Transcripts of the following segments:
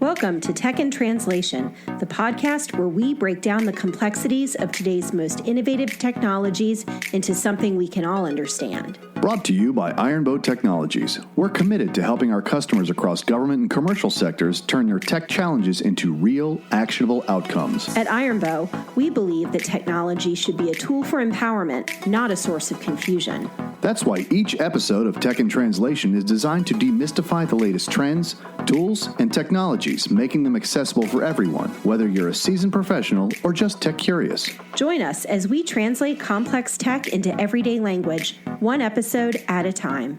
Welcome to Tech in Translation, the podcast where we break down the complexities of today's most innovative technologies into something we can all understand. Brought to you by Ironbow Technologies. We're committed to helping our customers across government and commercial sectors turn their tech challenges into real, actionable outcomes. At Ironbow, we believe that technology should be a tool for empowerment, not a source of confusion. That's why each episode of Tech in Translation is designed to demystify the latest trends, tools, and technologies, making them accessible for everyone, whether you're a seasoned professional or just tech curious. Join us as we translate complex tech into everyday language, one episode at a time.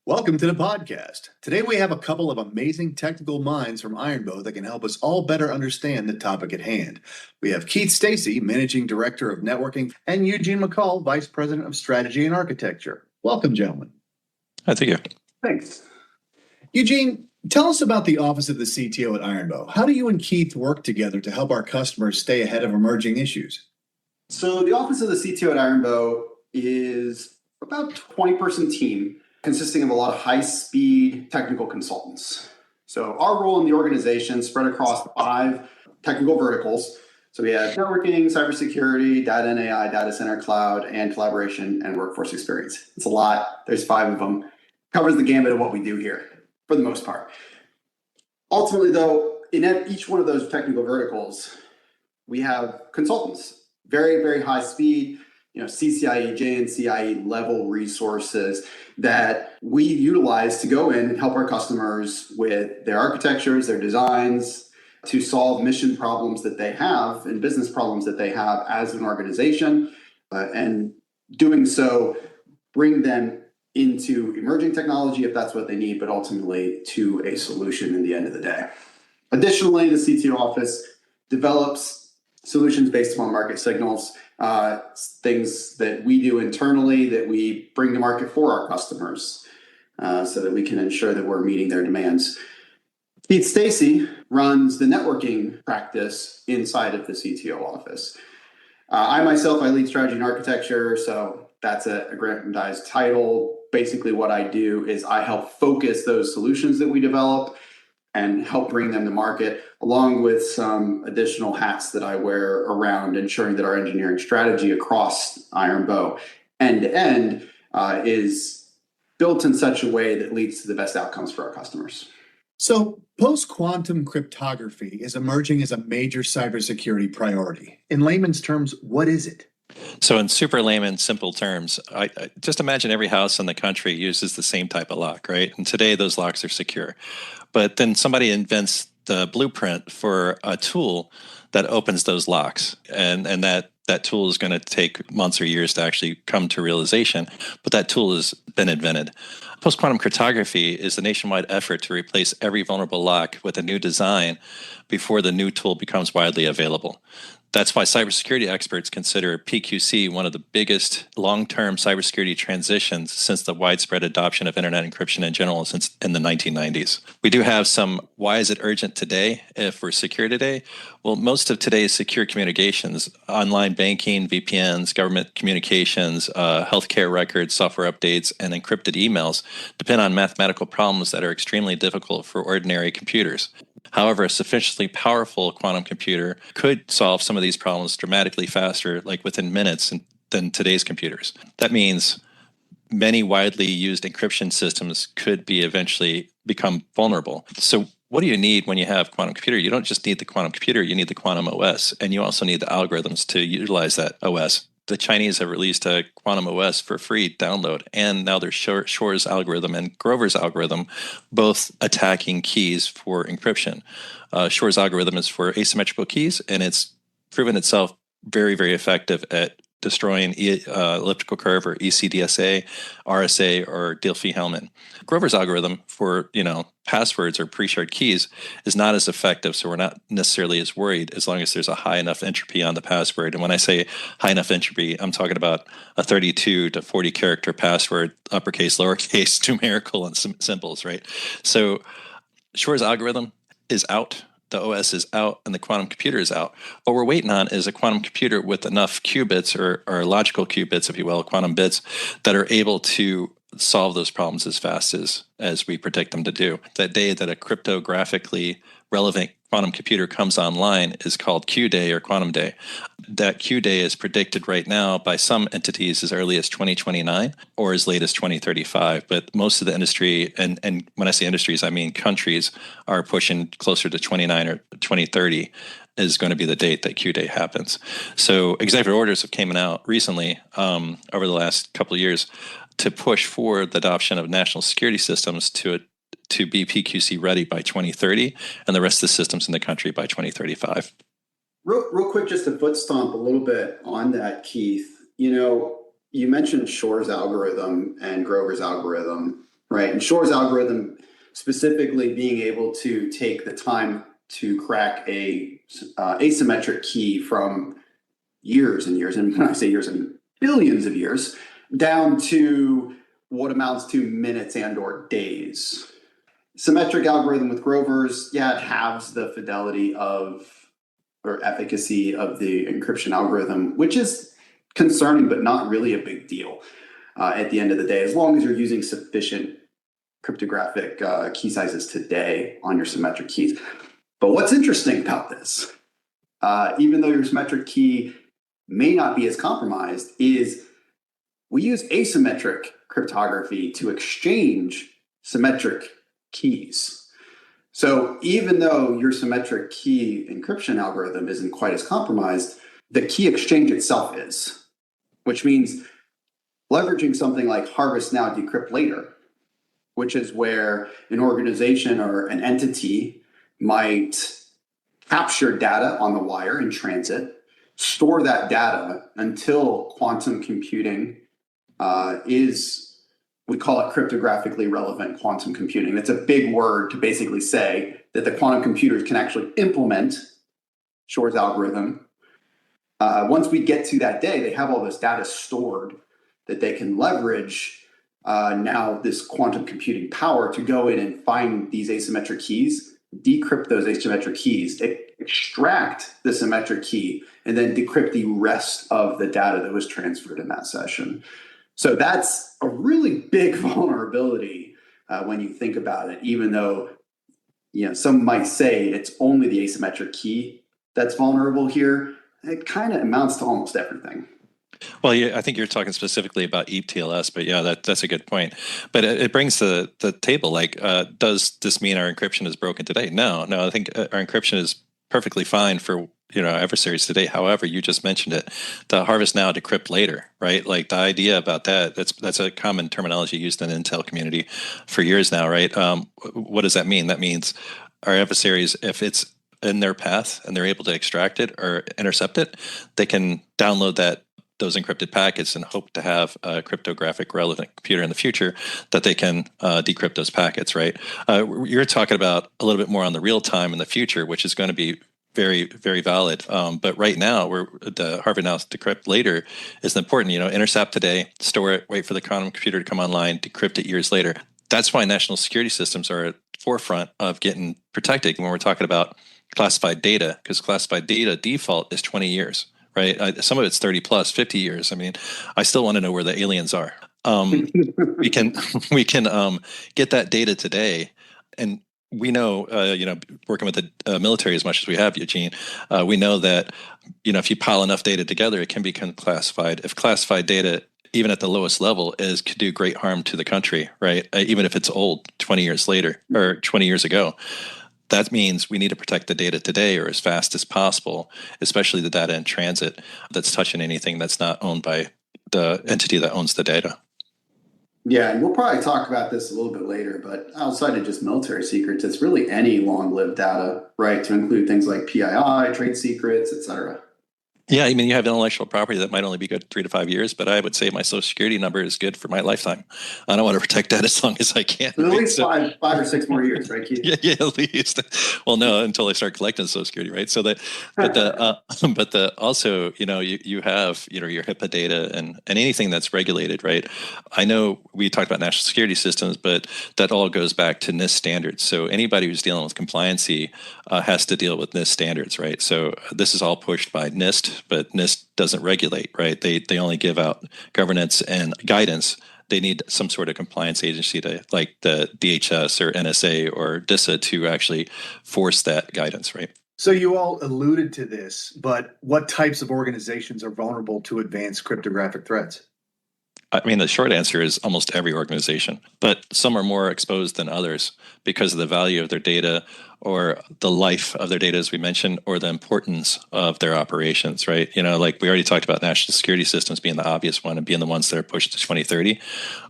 Welcome to the podcast. Today we have a couple of amazing technical minds from Ironbow that can help us all better understand the topic at hand. We have Stacy, Managing Director of Networking, and Eugene McCall, Vice President of Strategy and Architecture. Welcome, gentlemen. Thank you. Thanks. Eugene, tell us about the Office of the CTO at Ironbow. How do you and Keith work together to help our customers stay ahead of emerging issues? So the Office of the CTO at Ironbow is about a 20-person team consisting of a lot of high-speed technical consultants. So our role in the organization spread across 5 technical verticals. So we have networking, cybersecurity, data and AI, data center, cloud, and collaboration and workforce experience. It's a lot. There's 5 of them. Covers the gamut of what we do here for the most part. Ultimately, though, in each one of those technical verticals, we have consultants, very, very high speed, CCIE, JNCIE level resources that we utilize to go in and help our customers with their architectures, their designs, to solve mission problems that they have and business problems that they have as an organization, and doing so, bring them into emerging technology if that's what they need, but ultimately to a solution in the end of the day. Additionally, the CTO office develops solutions based upon market signals, things that we do internally that we bring to market for our customers, so that we can ensure that we're meeting their demands. Stacy runs the networking practice inside of the CTO office. I lead strategy and architecture, so that's a aggrandized title. Basically, what I do is I help focus those solutions that we develop and help bring them to market, along with some additional hats that I wear around ensuring that our engineering strategy across Ironbow end-to-end is built in such a way that leads to the best outcomes for our customers. So, post-quantum cryptography is emerging as a major cybersecurity priority. In layman's terms, what is it? So in super layman, simple terms, I just imagine every house in the country uses the same type of lock, right? And today those locks are secure. But then somebody invents the blueprint for a tool that opens those locks. And that tool is going to take months or years to actually come to realization. But that tool has been invented. Post-quantum cryptography is a nationwide effort to replace every vulnerable lock with a new design before the new tool becomes widely available. That's why cybersecurity experts consider PQC one of the biggest long-term cybersecurity transitions since the widespread adoption of internet encryption in general since in the 1990s. We do have some, why is it urgent today if we're secure today? Well, most of today's secure communications, online banking, VPNs, government communications, healthcare records, software updates, and encrypted emails depend on mathematical problems that are extremely difficult for ordinary computers. However, a sufficiently powerful quantum computer could solve some of these problems dramatically faster, like within minutes, than today's computers. That means many widely used encryption systems could be eventually become vulnerable. So what do you need when you have quantum computer? You don't just need the quantum computer, you need the quantum OS, and you also need the algorithms to utilize that OS. The Chinese have released a quantum OS for free download, and now there's Shor's algorithm and Grover's algorithm, both attacking keys for encryption. Shor's algorithm is for asymmetrical keys, and it's proven itself very, very effective at destroying elliptical curve or ECDSA, RSA, or Diffie-Hellman. Grover's algorithm for passwords or pre-shared keys is not as effective, so we're not necessarily as worried as long as there's a high enough entropy on the password. And when I say high enough entropy, I'm talking about a 32 to 40 character password, uppercase, lowercase, numerical, and symbols, right? So Shor's algorithm is out. The OS is out and the quantum computer is out. What we're waiting on is a quantum computer with enough qubits or logical qubits, if you will, quantum bits, that are able to solve those problems as fast as we predict them to do. That day that a cryptographically relevant quantum computer comes online is called Q day or quantum day. That Q day is predicted right now by some entities as early as 2029 or as late as 2035. But most of the industry, and when I say industries, I mean countries, are pushing closer to 29 or 2030 is going to be the date that Q day happens. So executive orders have came out recently over the last couple of years to push for the adoption of national security systems to be PQC ready by 2030 and the rest of the systems in the country by 2035. Real quick, just to foot stomp a little bit on that, Keith. You mentioned Shor's algorithm and Grover's algorithm, right? And Shor's algorithm specifically being able to take the time to crack a asymmetric key from years and years, and when I say years, I mean billions of years, down to what amounts to minutes and or days. Symmetric algorithm with Grover's, it halves the fidelity of or efficacy of the encryption algorithm, which is concerning, but not really a big deal at the end of the day, as long as you're using sufficient cryptographic key sizes today on your symmetric keys. But what's interesting about this, even though your symmetric key may not be as compromised, is we use asymmetric cryptography to exchange symmetric keys. So even though your symmetric key encryption algorithm isn't quite as compromised, the key exchange itself is, which means leveraging something like harvest now, decrypt later, which is where an organization or an entity might capture data on the wire in transit, store that data until quantum computing we call it cryptographically relevant quantum computing. That's a big word to basically say that the quantum computers can actually implement Shor's algorithm. Once we get to that day, they have all this data stored that they can leverage now this quantum computing power to go in and find these asymmetric keys, decrypt those asymmetric keys, extract the symmetric key, and then decrypt the rest of the data that was transferred in that session. So that's a really big vulnerability when you think about it, even though some might say it's only the asymmetric key that's vulnerable here. It kind of amounts to almost everything. Well, I think you're talking specifically about ETLS, but that's a good point. But it brings the table, does this mean our encryption is broken today? No, I think our encryption is perfectly fine for adversaries today. However, you just mentioned it, the harvest now, decrypt later, right? Like the idea about that's a common terminology used in the Intel community for years now, right? What does that mean? That means our adversaries, if it's in their path and they're able to extract it or intercept it, they can download those encrypted packets and hope to have a cryptographic relevant computer in the future that they can decrypt those packets, right? You're talking about a little bit more on the real time in the future, which is going to be very, very valid. But right now, the harvest now, decrypt later is important. Intercept today, store it, wait for the quantum computer to come online, decrypt it years later. That's why national security systems are at the forefront of getting protected when we're talking about classified data, because classified data default is 20 years. Right. Some of it's 30 plus 50 years. I mean, I still want to know where the aliens are. We can get that data today. And we know, working with the military as much as we have, Eugene, we know that, if you pile enough data together, it can become classified. If classified data, even at the lowest level, could do great harm to the country, right? Even if it's old 20 years later or 20 years ago. That means we need to protect the data today or as fast as possible, especially the data in transit that's touching anything that's not owned by the entity that owns the data. Yeah, and we'll probably talk about this a little bit later, but outside of just military secrets, it's really any long-lived data, right? To include things like PII, trade secrets, et cetera. Yeah, I mean, you have intellectual property that might only be good 3 to 5 years, but I would say my social security number is good for my lifetime. I don't want to protect that as long as I can. At least five or six more years, right, Keith? Yeah, at least. Well, no, until I start collecting social security, right? So also, you have, your HIPAA data and anything that's regulated, right? I know we talked about national security systems, but that all goes back to NIST standards. So anybody who's dealing with compliancy has to deal with NIST standards, right? So this is all pushed by NIST. But NIST doesn't regulate, right? They only give out governance and guidance, they need some sort of compliance agency to, like the DHS or NSA or DISA, to actually force that guidance, right? So you all alluded to this, but what types of organizations are vulnerable to advanced cryptographic threats? I mean, the short answer is almost every organization, but some are more exposed than others because of the value of their data or the life of their data, as we mentioned, or the importance of their operations, right? Like we already talked about national security systems being the obvious one and being the ones that are pushed to 2030.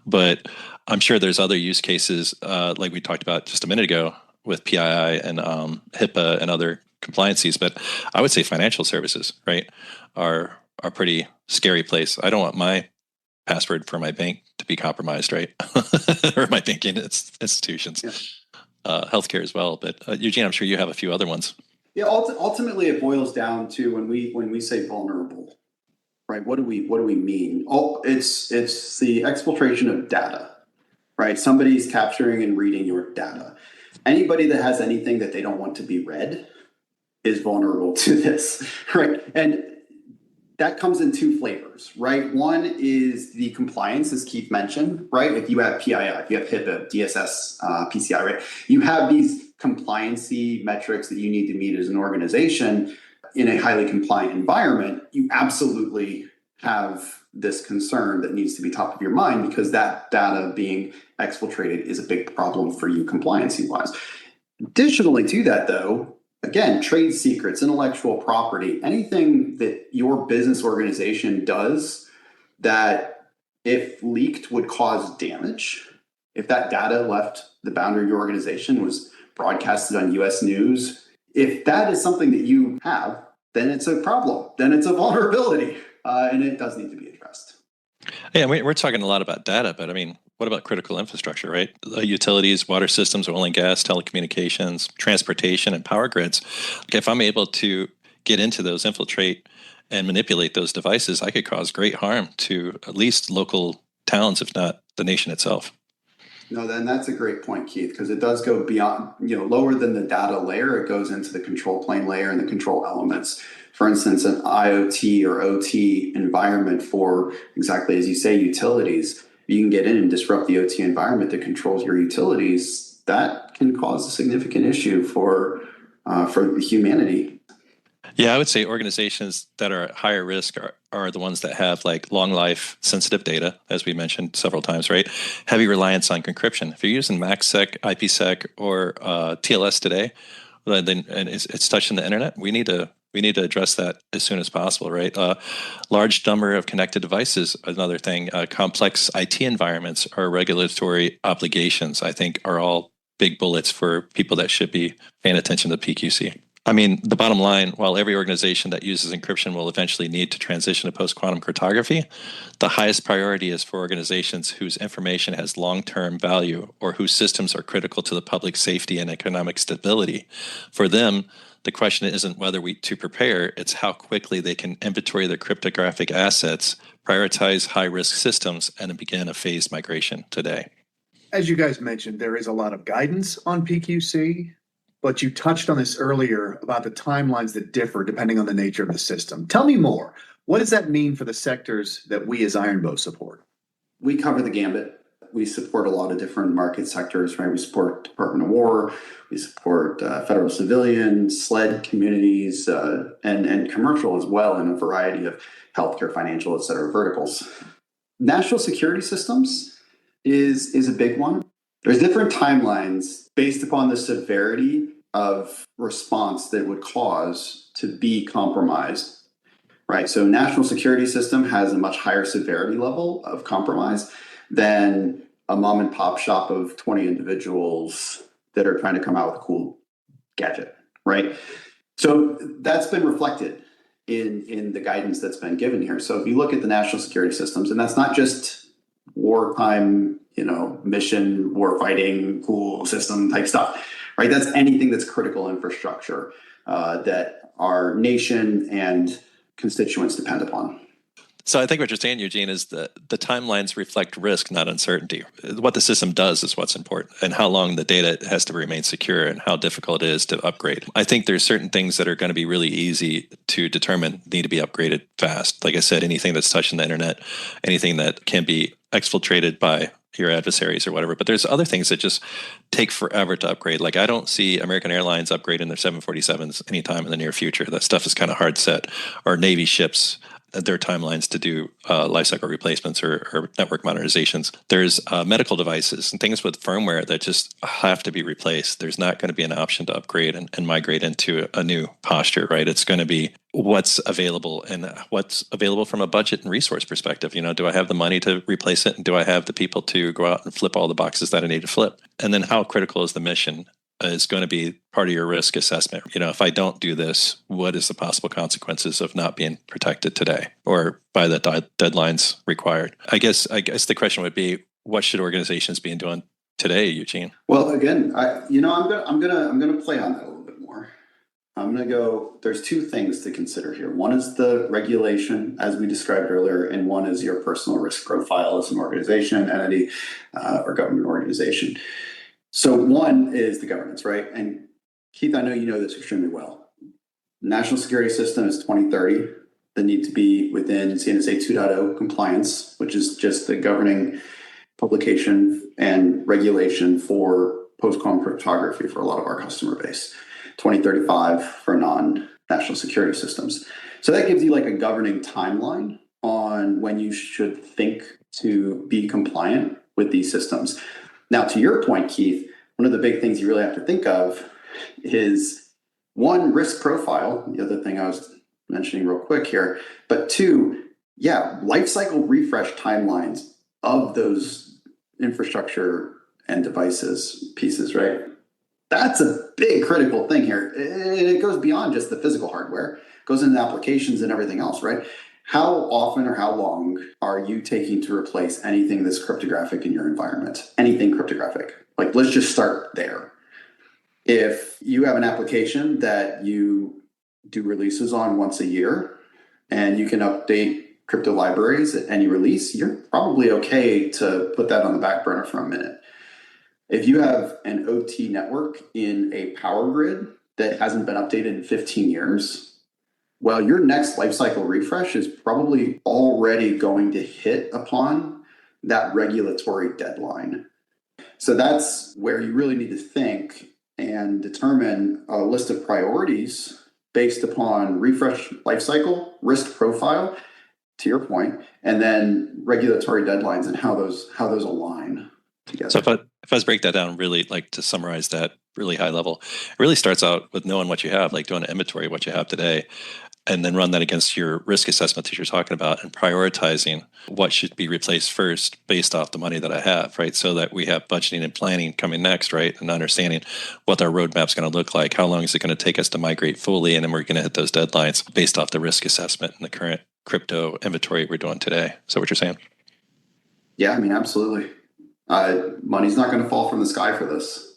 But I'm sure there's other use cases, like we talked about just a minute ago with PII and HIPAA and other compliances. But I would say financial services, right, are a pretty scary place. I don't want my password for my bank to be compromised, right? Or my banking institutions, healthcare as well. But Eugene, I'm sure you have a few other ones. Yeah, ultimately, it boils down to when we say vulnerable, right? What do we mean? It's the exfiltration of data, right? Somebody's capturing and reading your data. Anybody that has anything that they don't want to be read is vulnerable to this, right? And that comes in two flavors, right? One is the compliance, as Keith mentioned, right? If you have PII, if you have HIPAA, DSS, PCI, right? You have these compliancy metrics that you need to meet as an organization in a highly compliant environment. You absolutely have this concern that needs to be top of your mind because that data being exfiltrated is a big problem for you compliancy-wise. Additionally to that, though, again, trade secrets, intellectual property, anything that your business organization does that, if leaked, would cause damage. If that data left the boundary of your organization, was broadcasted on US News, if that is something that you have, then it's a problem. Then it's a vulnerability, and it does need to be addressed. Yeah, we're talking a lot about data, but I mean, what about critical infrastructure, right? Utilities, water systems, oil and gas, telecommunications, transportation, and power grids. Like if I'm able to get into those, infiltrate, and manipulate those devices, I could cause great harm to at least local towns, if not the nation itself. No, then that's a great point, Keith, because it does go beyond, lower than the data layer. It goes into the control plane layer and the control elements. For instance, an IoT or OT environment for, exactly as you say, utilities. You can get in and disrupt the OT environment that controls your utilities. That can cause a significant issue for humanity. Yeah, I would say organizations that are at higher risk are the ones that have like long life sensitive data, as we mentioned several times, right? Heavy reliance on encryption. If you're using MACsec, IPsec, or TLS today, then and it's touching the internet, we need to address that as soon as possible, right? Large number of connected devices, another thing. Complex IT environments or regulatory obligations, I think, are all big bullets for people that should be paying attention to PQC. I mean, the bottom line, while every organization that uses encryption will eventually need to transition to post-quantum cryptography, the highest priority is for organizations whose information has long-term value or whose systems are critical to the public safety and economic stability. For them, the question isn't whether to prepare, it's how quickly they can inventory their cryptographic assets, prioritize high-risk systems, and begin a phased migration today. As you guys mentioned, there is a lot of guidance on PQC, but you touched on this earlier about the timelines that differ depending on the nature of the system. Tell me more. What does that mean for the sectors that we as Ironbow support? We cover the gambit. We support a lot of different market sectors, right? We support Department of War, we support federal civilian, SLED communities, and commercial as well in a variety of healthcare, financial, et cetera, verticals. National security systems is a big one. There's different timelines based upon the severity of response that would cause to be compromised, right? So national security system has a much higher severity level of compromise than a mom and pop shop of 20 individuals that are trying to come out with a cool gadget, right? So that's been reflected in the guidance that's been given here. So if you look at the national security systems, and that's not just wartime, mission, war fighting, cool system type stuff, right? That's anything that's critical infrastructure that our nation and constituents depend upon. So I think what you're saying, Eugene, is that the timelines reflect risk, not uncertainty. What the system does is what's important, and how long the data has to remain secure and how difficult it is to upgrade. I think there's certain things that are going to be really easy to determine need to be upgraded fast. Like I said, anything that's touching the internet, anything that can be exfiltrated by your adversaries or whatever. But there's other things that just take forever to upgrade. Like I don't see American Airlines upgrading their 747s anytime in the near future. That stuff is kind of hard set. Or Navy ships, their timelines to do lifecycle replacements or network modernizations. There's medical devices and things with firmware that just have to be replaced. There's not going to be an option to upgrade and migrate into a new posture, right? It's going to be what's available and what's available from a budget and resource perspective. Do I have the money to replace it? And do I have the people to go out and flip all the boxes that I need to flip? And then how critical is the mission is going to be part of your risk assessment. If I don't do this, what is the possible consequences of not being protected today or by the deadlines required? I guess the question would be, what should organizations be doing today, Eugene? Well, again, I'm gonna play on that a little bit more. I'm gonna go. There's two things to consider here. One is the regulation, as we described earlier, and one is your personal risk profile as an organization, entity, or government organization. So one is the governance, right? And Keith, I know you know this extremely well. National security system is 2030. They need to be within CNSA 2.0 compliance, which is just the governing publication and regulation for post-quantum cryptography for a lot of our customer base. 2035 for non-national security systems. So that gives you like a governing timeline on when you should think to be compliant with these systems. Now, to your point, Keith, one of the big things you really have to think of is one, risk profile, the other thing I was mentioning real quick here, but two, life cycle refresh timelines of those infrastructure and devices pieces, right? That's a big critical thing here. And it goes beyond just the physical hardware, it goes into applications and everything else, right? How often or how long are you taking to replace anything that's cryptographic in your environment? Anything cryptographic. Like, let's just start there. If you have an application that you do releases on once a year and you can update crypto libraries at any release, you're probably okay to put that on the back burner for a minute. If you have an OT network in a power grid that hasn't been updated in 15 years, well, your next lifecycle refresh is probably already going to hit upon that regulatory deadline. So that's where you really need to think and determine a list of priorities based upon refresh lifecycle, risk profile, to your point, and then regulatory deadlines and how those align together. So if I was break that down, really, like, to summarize that really high level, it really starts out with knowing what you have, like doing an inventory of what you have today, and then run that against your risk assessment that you're talking about and prioritizing what should be replaced first based off the money that I have, right? So that we have budgeting and planning coming next, right? And understanding what our roadmap's going to look like. How long is it going to take us to migrate fully? And then we're going to hit those deadlines based off the risk assessment and the current crypto inventory we're doing today. Is that what you're saying? Yeah, I mean, absolutely. Money's not going to fall from the sky for this,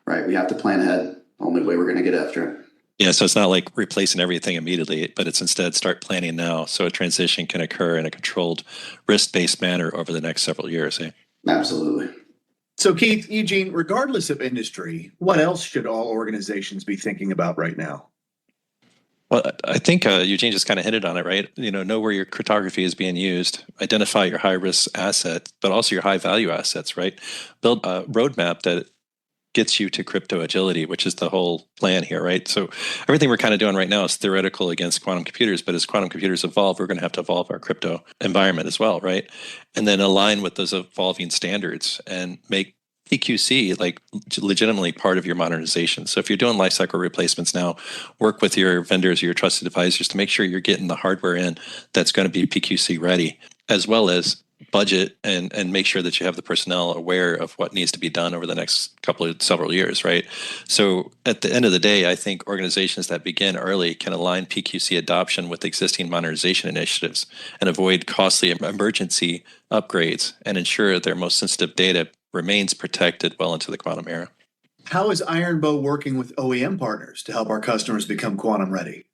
right? We have to plan ahead. Only way we're going to get after it. Yeah, so it's not like replacing everything immediately, but it's instead start planning now so a transition can occur in a controlled, risk-based manner over the next several years. Eh? Absolutely. So Keith, Eugene, regardless of industry, what else should all organizations be thinking about right now? Well, I think Eugene just kind of hinted on it, right? Know where your cryptography is being used, identify your high-risk assets, but also your high-value assets, right? Build a roadmap that gets you to crypto agility, which is the whole plan here, right? So everything we're kind of doing right now is theoretical against quantum computers, but as quantum computers evolve, we're going to have to evolve our crypto environment as well, right? And then align with those evolving standards and make PQC like legitimately part of your modernization. So if you're doing lifecycle replacements now, work with your vendors, your trusted advisors to make sure you're getting the hardware in that's going to be PQC ready, as well as budget and make sure that you have the personnel aware of what needs to be done over the next several years, right? So at the end of the day, I think organizations that begin early can align PQC adoption with existing modernization initiatives and avoid costly emergency upgrades and ensure their most sensitive data remains protected well into the quantum era. How is Ironbow working with OEM partners to help our customers become quantum ready?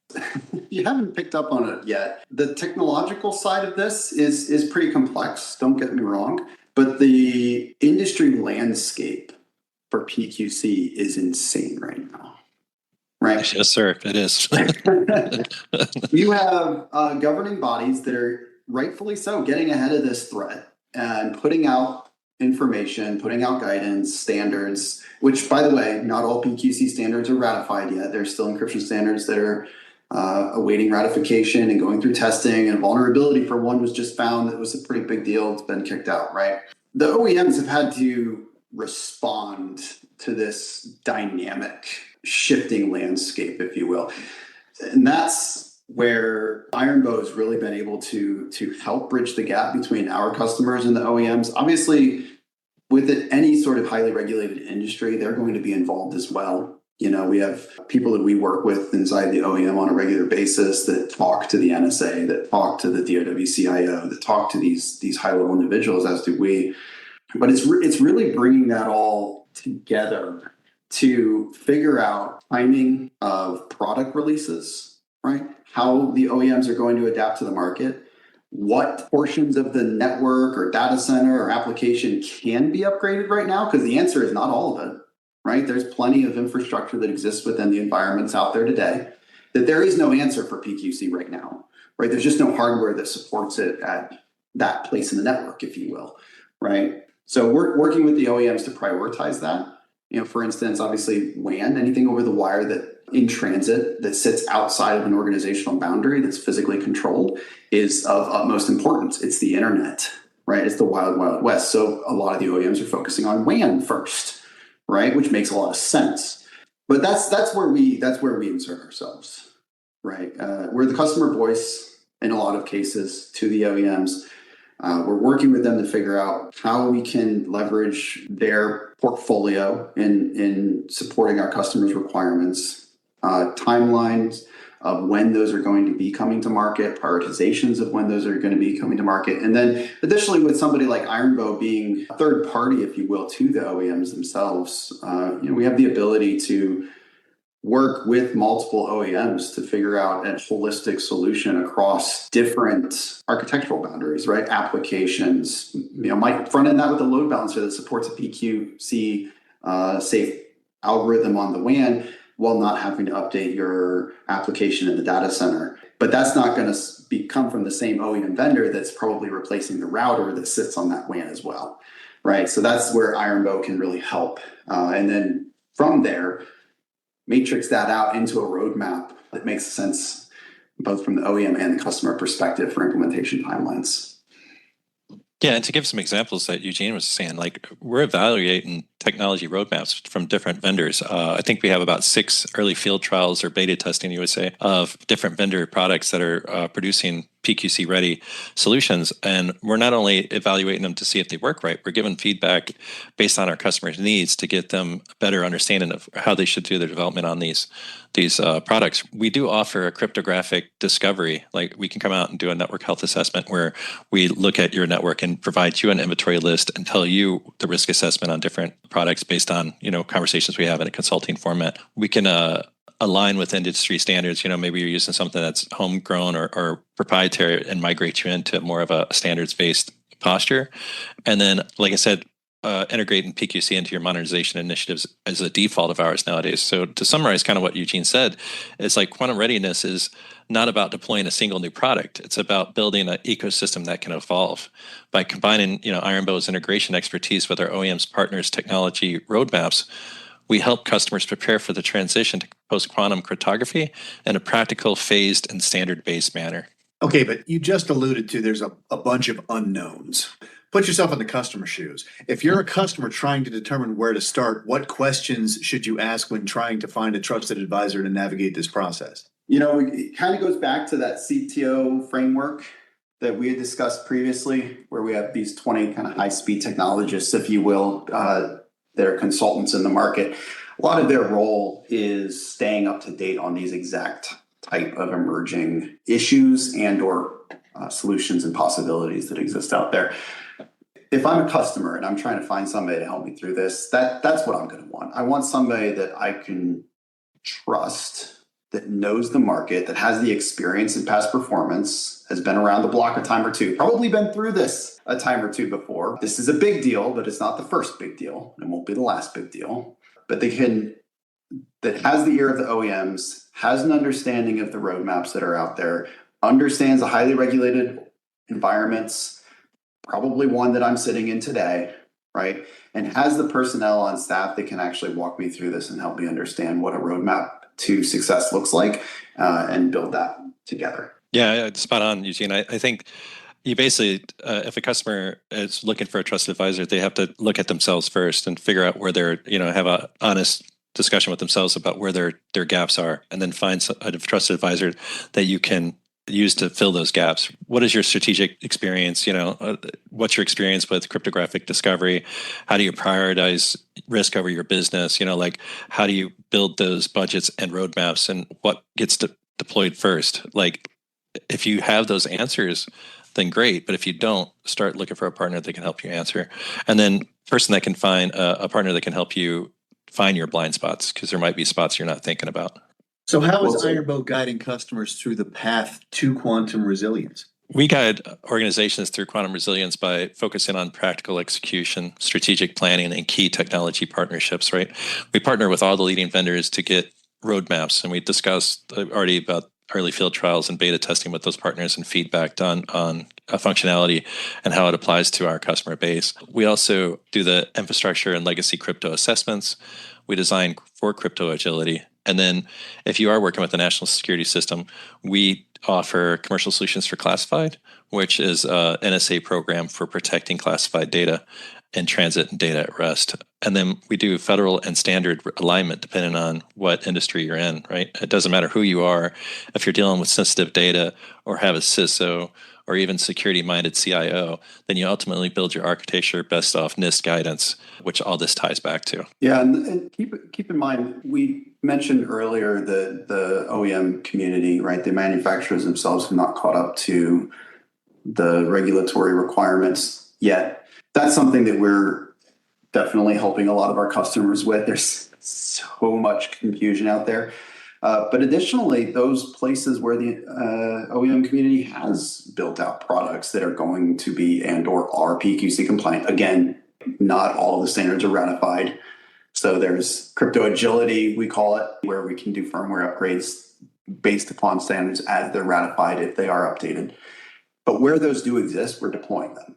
You haven't picked up on it yet. The technological side of this is pretty complex, don't get me wrong, but the industry landscape for PQC is insane right now. Right? Yes, sir, it is. You have governing bodies that are rightfully so getting ahead of this threat and putting out information, putting out guidance, standards, which, by the way, not all PQC standards are ratified yet. There's still encryption standards that are awaiting ratification and going through testing, and vulnerability for one was just found. That was a pretty big deal. It's been kicked out, right? The OEMs have had to respond to this dynamic shifting landscape, if you will. And that's where Ironbow has really been able to help bridge the gap between our customers and the OEMs. Obviously, with any sort of highly regulated industry, they're going to be involved as well. You know, we have people that we work with inside the OEM on a regular basis that talk to the NSA, that talk to the DoW CIO, that talk to these high-level individuals, as do we. But it's really bringing that all together to figure out timing of product releases, right? How the OEMs are going to adapt to the market, what portions of the network or data center or application can be upgraded right now, because the answer is not all of it, right? There's plenty of infrastructure that exists within the environments out there today that there is no answer for PQC right now, right? There's just no hardware that supports it at that place in the network, if you will, right? So we're working with the OEMs to prioritize that. You know, for instance, obviously WAN, anything over the wire that in transit that sits outside of an organizational boundary that's physically controlled is of utmost importance. It's the internet, right? It's the wild, wild west. So a lot of the OEMs are focusing on WAN first, right? Which makes a lot of sense. But that's where we insert ourselves, right? We're the customer voice in a lot of cases to the OEMs. We're working with them to figure out how we can leverage their portfolio in supporting our customers' requirements, timelines of when those are going to be coming to market, prioritizations of when those are going to be coming to market. And then additionally, with somebody like Ironbow being a third party, if you will, to the OEMs themselves, we have the ability to work with multiple OEMs to figure out a holistic solution across different architectural boundaries, right? Applications, might front end that with a load balancer that supports a PQC safe algorithm on the WAN while not having to update your application in the data center. But that's not going to come from the same OEM vendor that's probably replacing the router that sits on that WAN as well, right? So that's where Ironbow can really help. And then from there, matrix that out into a roadmap that makes sense both from the OEM and the customer perspective for implementation timelines. Yeah, and to give some examples that Eugene was saying, like we're evaluating technology roadmaps from different vendors. I think we have about 6 early field trials or beta testing, you would say, of different vendor products that are producing PQC ready solutions. And we're not only evaluating them to see if they work right, we're giving feedback based on our customers' needs to get them a better understanding of how they should do their development on these products. We do offer a cryptographic discovery. Like we can come out and do a network health assessment where we look at your network and provide you an inventory list and tell you the risk assessment on different products based on conversations we have in a consulting format. We can align with industry standards. Maybe you're using something that's homegrown or proprietary and migrate you into more of a standards-based posture. And then, like I said, integrating PQC into your modernization initiatives as a default of ours nowadays. So to summarize kind of what Eugene said, it's like quantum readiness is not about deploying a single new product. It's about building an ecosystem that can evolve. By combining, Ironbow's integration expertise with our OEM's partners' technology roadmaps, we help customers prepare for the transition to post-quantum cryptography in a practical, phased, and standard-based manner. Okay, but you just alluded to there's a bunch of unknowns. Put yourself in the customer's shoes. If you're a customer trying to determine where to start, what questions should you ask when trying to find a trusted advisor to navigate this process? It kind of goes back to that CTO framework that we had discussed previously, where we have these 20 kind of high-speed technologists, if you will, that are consultants in the market. A lot of their role is staying up to date on these exact type of emerging issues and or solutions and possibilities that exist out there. If I'm a customer and I'm trying to find somebody to help me through this, that's what I'm going to want. I want somebody that I can trust that knows the market, that has the experience and past performance, has been around the block a time or two, probably been through this a time or two before. This is a big deal, but it's not the first big deal. It won't be the last big deal. But that has the ear of the OEMs, has an understanding of the roadmaps that are out there, understands the highly regulated environments, probably one that I'm sitting in today, right? And has the personnel on staff that can actually walk me through this and help me understand what a roadmap to success looks like, and build that together. Yeah, spot on, Eugene. I think you basically, if a customer is looking for a trusted advisor, they have to look at themselves first and figure out where they're, have a honest discussion with themselves about where their gaps are, and then find a trusted advisor that you can use to fill those gaps. What is your strategic experience? What's your experience with cryptographic discovery? How do you prioritize risk over your business? How do you build those budgets and roadmaps, and what gets deployed first? If you have those answers, then great. But if you don't, start looking for a partner that can help you answer. And then person that can find a partner that can help you find your blind spots, because there might be spots you're not thinking about. So how is Ironbow guiding customers through the path to quantum resilience? We guide organizations through quantum resilience by focusing on practical execution, strategic planning, and key technology partnerships, right? We partner with all the leading vendors to get roadmaps, and we discussed already about early field trials and beta testing with those partners and feedback on functionality and how it applies to our customer base. We also do the infrastructure and legacy crypto assessments. We design for crypto agility. And then if you are working with the national security system, we offer commercial solutions for classified, which is a NSA program for protecting classified data in transit and data at rest. And then we do federal and standard alignment depending on what industry you're in, right? It doesn't matter who you are. If you're dealing with sensitive data or have a CISO or even security-minded CIO, then you ultimately build your architecture best off NIST guidance, which all this ties back to. Yeah, and keep in mind, we mentioned earlier the OEM community, right? The manufacturers themselves have not caught up to the regulatory requirements yet. That's something that we're definitely helping a lot of our customers with. There's so much confusion out there. But additionally, those places where the OEM community has built out products that are going to be and/or are PQC compliant. Again, not all of the standards are ratified. So there's crypto agility, we call it, where we can do firmware upgrades based upon standards as they're ratified if they are updated. But where those do exist, we're deploying them.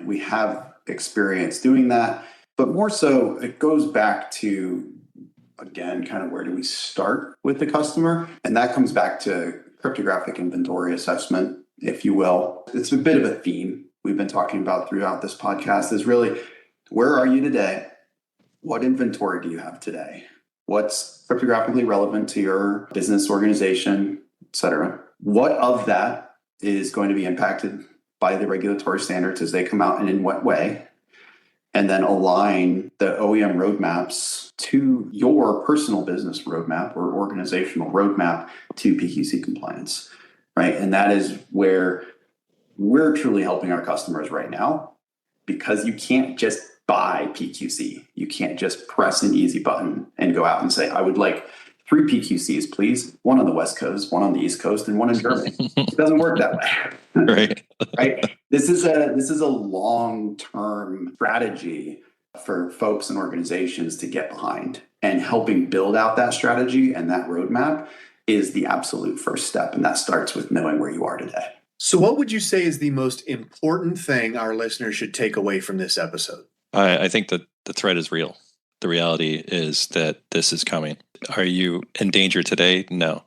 We have experience doing that. But more so, it goes back to, again, kind of where do we start with the customer? And that comes back to cryptographic inventory assessment, if you will. It's a bit of a theme we've been talking about throughout this podcast, is really, where are you today? What inventory do you have today? What's cryptographically relevant to your business, organization, et cetera? What of that is going to be impacted by the regulatory standards as they come out, and in what way? And then align the OEM roadmaps to your personal business roadmap or organizational roadmap to PQC compliance, right? And that is where we're truly helping our customers right now, because you can't just buy PQC. You can't just press an easy button and go out and say, I would like 3 PQCs, please. One on the West Coast, one on the East Coast, and one in Germany. It doesn't work that way. Right. Right. This is a long-term strategy for folks and organizations to get behind, and helping build out that strategy and that roadmap is the absolute first step. And that starts with knowing where you are today. So what would you say is the most important thing our listeners should take away from this episode? I think that the threat is real. The reality is that this is coming. Are you in danger today? No.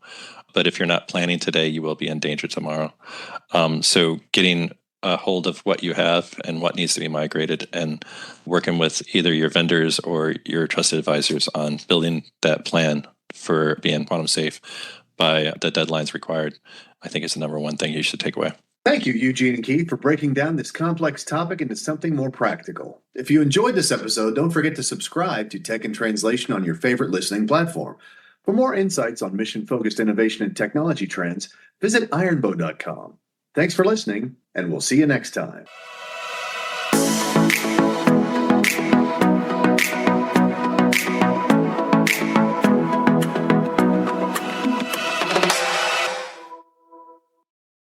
But if you're not planning today, you will be in danger tomorrow. So getting a hold of what you have and what needs to be migrated, and working with either your vendors or your trusted advisors on building that plan for being quantum safe by the deadlines required, I think is the number one thing you should take away. Thank you, Eugene and Keith, for breaking down this complex topic into something more practical. If you enjoyed this episode, don't forget to subscribe to Tech in Translation on your favorite listening platform. For more insights on mission-focused innovation and technology trends, visit ironbow.com. Thanks for listening, and we'll see you next time.